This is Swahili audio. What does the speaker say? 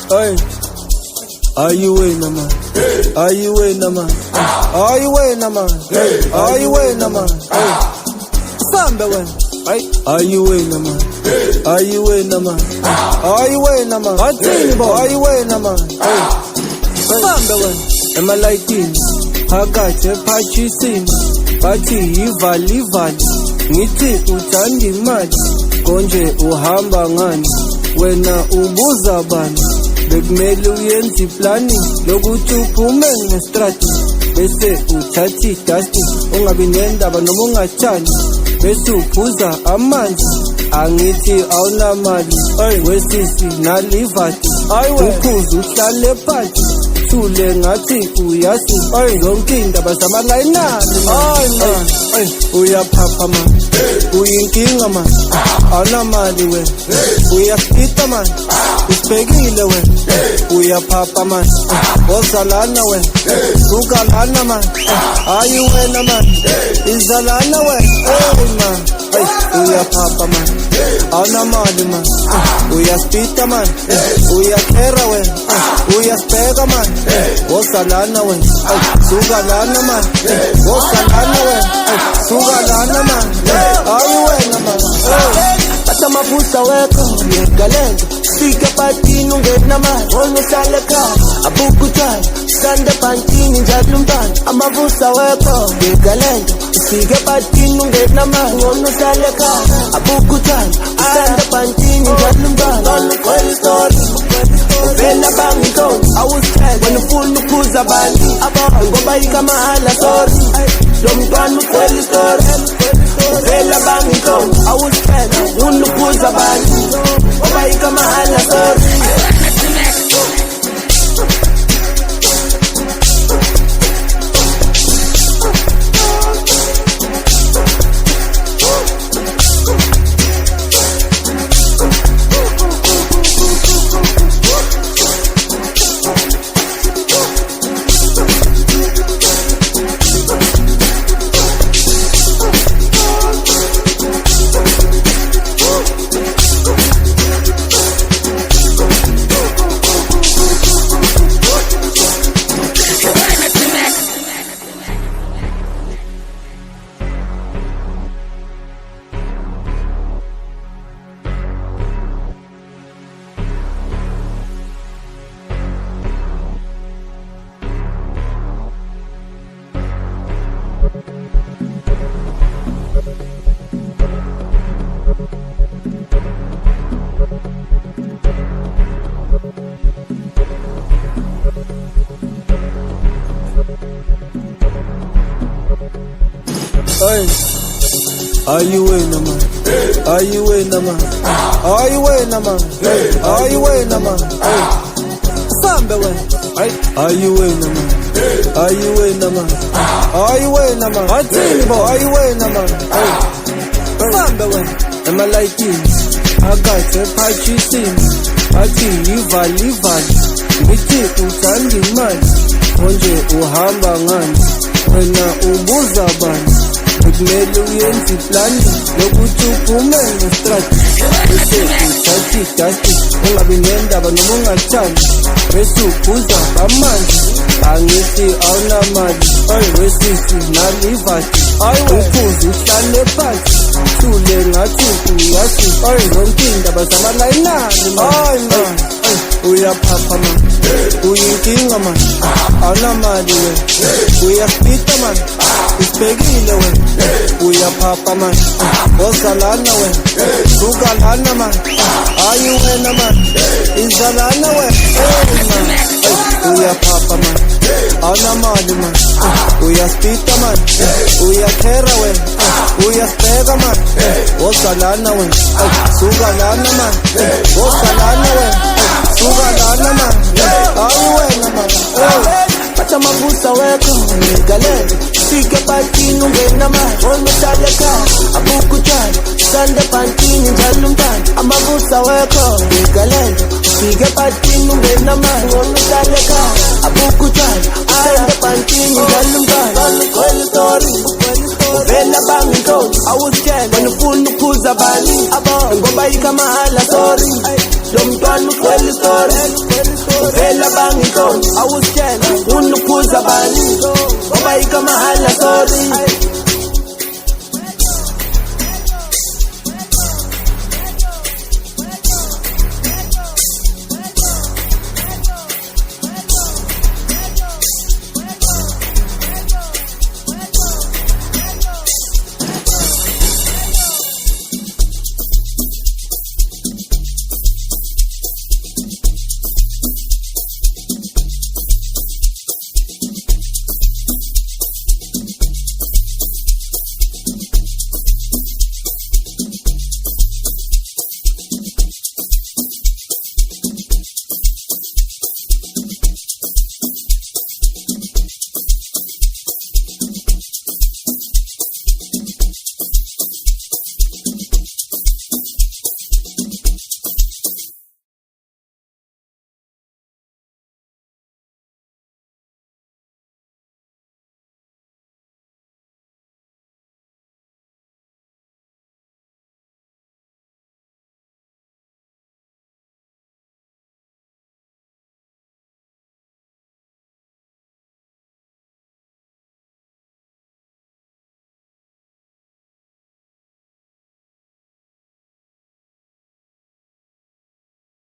Hey, are you winner, man? Are you winner, man? Are you winner, man? Are you winner, man? Sambe when? Are you winner, man? Are you winner, man? Are you winner, man? Are you winner, man? Sambe when? Am I lighting? Hakathe pachisini bathi yivali vali ngithi uthanda imali konje uhamba ngani wena ubuza bani bekumele uyenze iplani lokuthi uphume ngestrati bese uthatha idasti ungabi nendaba noma ungathani bese uphuza amanzi angithi awunamali wesisi nalivati uphuza uhlale phansi thule ngathi uyazi zonke indaba zamalayinani uyaphapha man uyinkinga man awunamali we uyafita man usibhekile we uyaphapha man ozalana we ukalana man ayi wena man izalana we man uyaphapha man awunamali man uyasipita man uyakhera we uyasibheka man ozalana we sukalana man ozalana we sukalana man ayi wena man Pata mafuta weko yegalendo Sika patini ungena man Ono sale ka Abuku chai Sanda pantini jadlumban Amafuta weko yegalendo Sika patini ungena man Ono sale ka Abuku chai Sanda pantini jadlumban Ono kweli story Vela bangi zone I was scared When the full nukuza bandi Ngoba ika mahala sorry Lomtwanu kweli story Vela bangi zone I was scared Unukuza bandi Ngoba ika mahala sorry Are you winner, man? Are you winner, man? Are you winner, man? Are you winner, man? Sambe when? Are you winner, man? Are you winner, man? Are you winner, man? Are you winner, man? Sambe when? Am I lighting? Hakathe pachisini bathi yivali vali ngithi uthanda imali konje uhamba ngani wena ubuza bani bekumele uyenze iplani lokuthi uphume ngestrati bese uthatha idasti ungabi nendaba noma ungathani bese uphuza amanzi angithi awunamali wesisi nalivati uphuza uhlale phansi thule ngathi uyazi zonke indaba zamalayinani man uyaphapha man uyinkinga man awunamali we uyafita man usibhekile we uyaphapha man ozalana we sukalana man ayi wena man izalana we man uyaphapha man awunamali man uyasipita man uyakhera we uyasibheka man ozalana we sukalana man ozalana we sukalana man ayi wena man Pata mafuta weko yegalendo Sika patini ungena man Ono sale ka Abuku chai Sanda pantini jadlumban Amafuta weko yegalendo Sika patini ungena man Ono sale ka Abuku chai Sanda pantini jadlumban Ono kweli story Vela bangi zone I was scared When the full nukuza bani Ngoba ika mahala sorry lo mntwana ukwela story uvela bangihloni awusitshela unukhuza bani ngoba ikamahala sorry